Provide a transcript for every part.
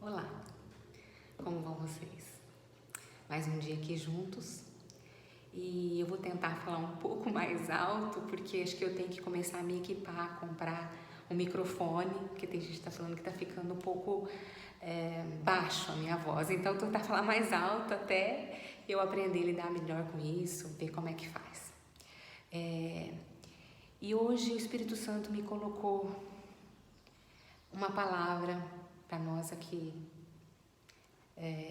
Olá, como vão vocês? Mais um dia aqui juntos e eu vou tentar falar um pouco mais alto porque acho que eu tenho que começar a me equipar, a comprar um microfone, porque tem gente que está falando que está ficando um pouco baixo a minha voz, então eu vou tentar falar mais alto até eu aprender a lidar melhor com isso, ver como é que faz. E hoje o Espírito Santo me colocou uma palavra para nós aqui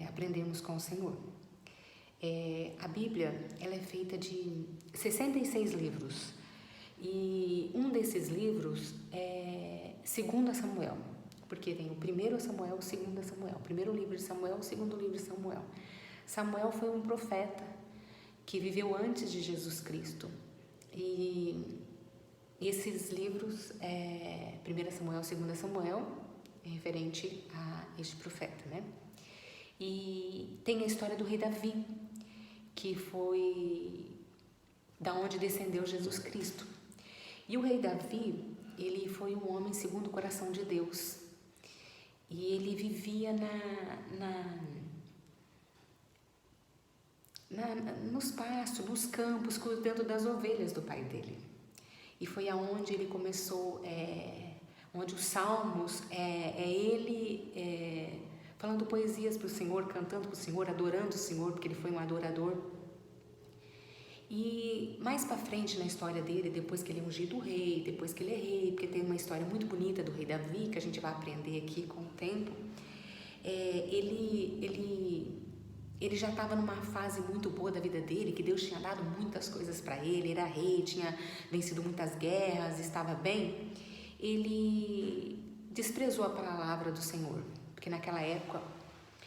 aprendermos com o Senhor. A Bíblia ela é feita de 66 livros e um desses livros é 2 Samuel, porque tem o 1 Samuel e o 2 Samuel, o primeiro livro de Samuel e o segundo livro de Samuel. Samuel foi um profeta que viveu antes de Jesus Cristo e esses livros, 1 Samuel e 2 Samuel, é referente a este profeta, né? E tem a história do rei Davi, que foi da onde descendeu Jesus Cristo. E o rei Davi, ele foi um homem segundo o coração de Deus. E ele vivia nos pastos, nos campos, cuidando das ovelhas do pai dele. E foi aonde ele começou, onde os salmos, ele falando poesias para o Senhor, cantando para o Senhor, adorando o Senhor, porque ele foi um adorador. E mais para frente na história dele, depois que ele é ungido rei, depois que ele é rei, porque tem uma história muito bonita do rei Davi, que a gente vai aprender aqui com o tempo, ele já estava numa fase muito boa da vida dele, que Deus tinha dado muitas coisas para ele, era rei, tinha vencido muitas guerras, estava bem. Ele desprezou a palavra do Senhor, porque naquela época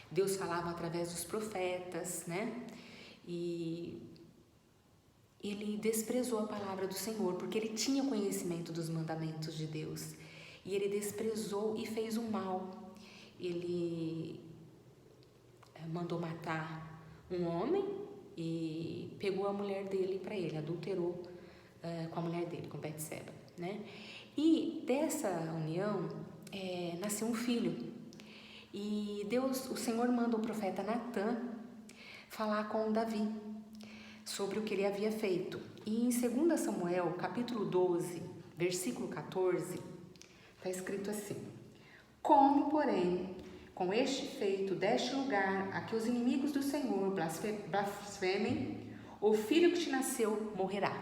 Deus falava através dos profetas, né? E ele desprezou a palavra do Senhor, porque ele tinha conhecimento dos mandamentos de Deus. E ele desprezou e fez o mal. Ele mandou matar um homem e pegou a mulher dele para ele, adulterou com a mulher dele, com Betseba, né? E dessa união nasceu um filho. E o Senhor manda o profeta Natã falar com Davi sobre o que ele havia feito. E em 2 Samuel, capítulo 12, versículo 14, está escrito assim: Como, porém, com este feito deste lugar a que os inimigos do Senhor blasfemem, o filho que te nasceu morrerá.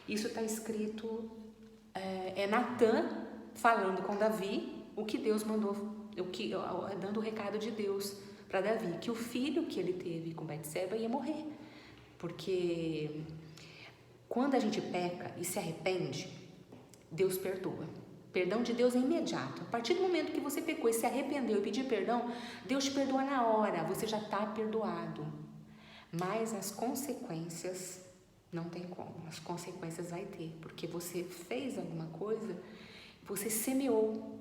Isso está escrito, Natã falando com Davi, o que Deus mandou, dando o recado de Deus para Davi, que o filho que ele teve com Betseba ia morrer. Porque quando a gente peca e se arrepende, Deus perdoa. Perdão de Deus é imediato. A partir do momento que você pecou e se arrependeu e pediu perdão, Deus te perdoa na hora, você já está perdoado. Mas as consequências, não tem como, as consequências vai ter, porque você fez alguma coisa, você semeou.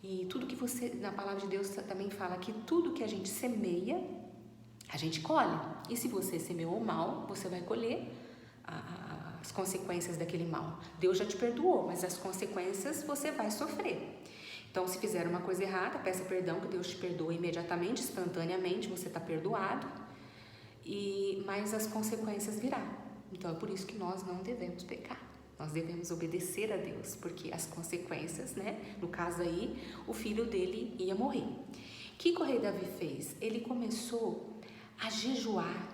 E tudo que você, na palavra de Deus também fala que tudo que a gente semeia, a gente colhe. E se você semeou mal, você vai colher as consequências daquele mal. Deus já te perdoou, mas as consequências você vai sofrer. Então, se fizer uma coisa errada, peça perdão, que Deus te perdoa imediatamente, instantaneamente, você está perdoado. Mas as consequências virão. Então, é por isso que nós não devemos pecar. Nós devemos obedecer a Deus, porque as consequências, né? No caso aí, o filho dele ia morrer. O que o rei Davi fez? Ele começou a jejuar,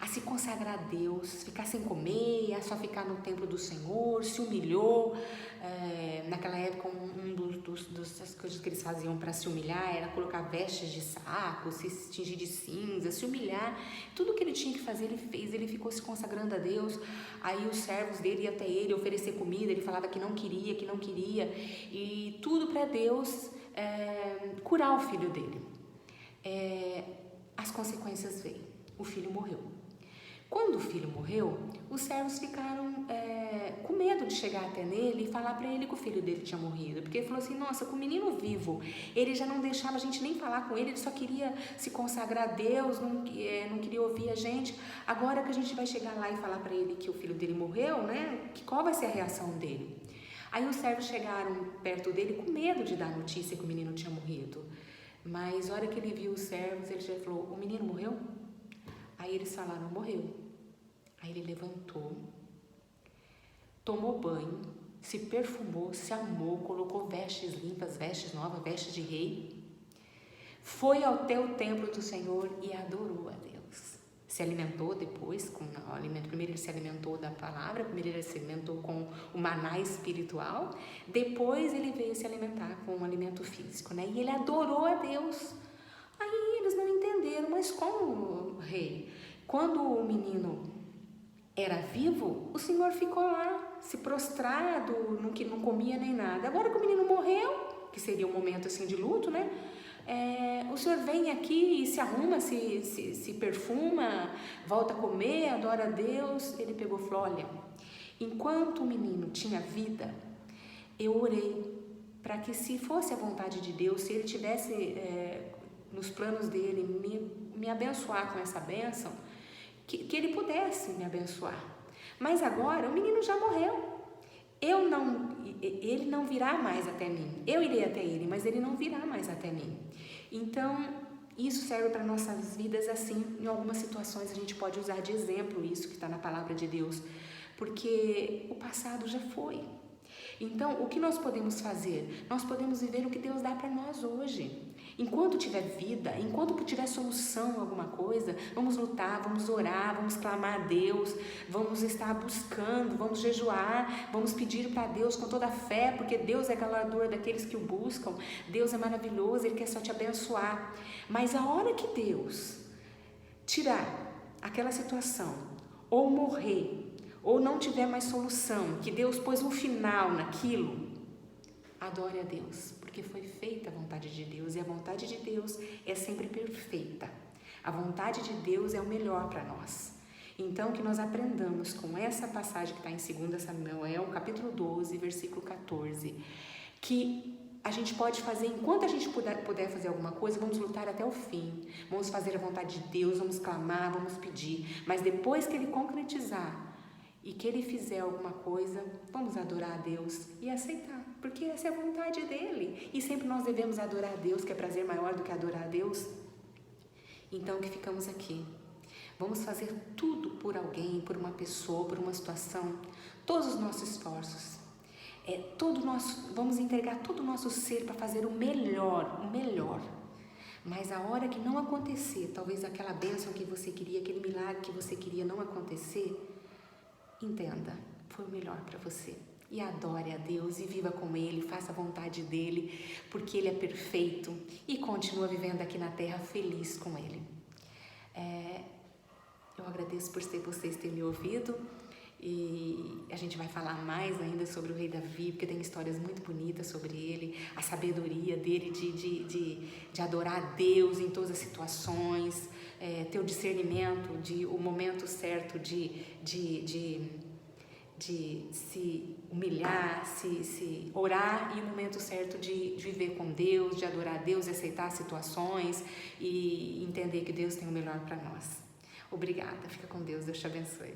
a se consagrar a Deus, ficar sem comer, a só ficar no templo do Senhor, se humilhou. Naquela época, das coisas que eles faziam para se humilhar era colocar vestes de saco, se tingir de cinza, se humilhar. Tudo que ele tinha que fazer, ele fez, ele ficou se consagrando a Deus. Aí os servos dele iam até ele oferecer comida, ele falava que não queria, e tudo para Deus curar o filho dele. As consequências veio, o filho morreu. Quando o filho morreu, os servos ficaram com medo de chegar até nele e falar para ele que o filho dele tinha morrido, porque ele falou assim: nossa, com o menino vivo, ele já não deixava a gente nem falar com ele, ele só queria se consagrar a Deus, não queria ouvir a gente. Agora que a gente vai chegar lá e falar para ele que o filho dele morreu, né? Qual vai ser a reação dele? Aí os servos chegaram perto dele com medo de dar notícia que o menino tinha morrido. Mas a hora que ele viu os servos, ele já falou, o menino morreu? Aí eles falaram, morreu. Aí ele levantou, tomou banho, se perfumou, se arrumou, colocou vestes limpas, vestes novas, vestes de rei, foi até o templo do Senhor e adorou a Deus. Se alimentou depois com o alimento. Primeiro ele se alimentou da palavra, primeiro ele se alimentou com o maná espiritual, depois ele veio se alimentar com o alimento físico, né? E ele adorou a Deus. Aí eles não entenderam, mas como, rei? Quando o menino era vivo, o Senhor ficou lá, se prostrado, não comia nem nada. Agora que o menino morreu, que seria um momento assim de luto, né? O Senhor vem aqui e se arruma, se perfuma, volta a comer, adora a Deus. Ele pegou e falou, olha, enquanto o menino tinha vida, eu orei para que, se fosse a vontade de Deus, se ele tivesse nos planos dele me abençoar com essa bênção, que ele pudesse me abençoar. Mas agora o menino já morreu. Ele não virá mais até mim. Eu irei até ele, mas ele não virá mais até mim. Então, isso serve para nossas vidas assim. Em algumas situações a gente pode usar de exemplo isso que está na palavra de Deus, porque o passado já foi. Então, o que nós podemos fazer? Nós podemos viver o que Deus dá para nós hoje. Enquanto tiver vida, enquanto tiver solução a alguma coisa, vamos lutar, vamos orar, vamos clamar a Deus, vamos estar buscando, vamos jejuar, vamos pedir para Deus com toda a fé, porque Deus é galardoador daqueles que o buscam. Deus é maravilhoso, Ele quer só te abençoar. Mas a hora que Deus tirar aquela situação, ou morrer, ou não tiver mais solução, que Deus pôs um final naquilo, adore a Deus, porque foi feita a vontade de Deus, e a vontade de Deus é sempre perfeita. A vontade de Deus é o melhor para nós. Então, que nós aprendamos com essa passagem que está em 2 Samuel, capítulo 12, versículo 14, que a gente pode fazer, enquanto a gente puder fazer alguma coisa, vamos lutar até o fim, vamos fazer a vontade de Deus, vamos clamar, vamos pedir, mas depois que Ele concretizar e que Ele fizer alguma coisa, vamos adorar a Deus e aceitar, porque essa é a vontade dEle, e sempre nós devemos adorar a Deus, que é prazer maior do que adorar a Deus. Então, que ficamos aqui, vamos fazer tudo por alguém, por uma pessoa, por uma situação, todos os nossos esforços, vamos entregar todo o nosso ser para fazer o melhor, mas a hora que não acontecer, talvez aquela bênção que você queria, aquele milagre que você queria não acontecer, entenda, foi o melhor para você. E adore a Deus e viva com Ele, faça a vontade dEle, porque Ele é perfeito, e continua vivendo aqui na terra feliz com Ele. Eu agradeço por vocês terem me ouvido, e a gente vai falar mais ainda sobre o rei Davi, porque tem histórias muito bonitas sobre ele, a sabedoria dele de adorar a Deus em todas as situações, ter o discernimento, o momento certo de se humilhar, se orar, e o momento certo de viver com Deus, de adorar a Deus, aceitar as situações e entender que Deus tem o melhor para nós. Obrigada, fica com Deus, Deus te abençoe.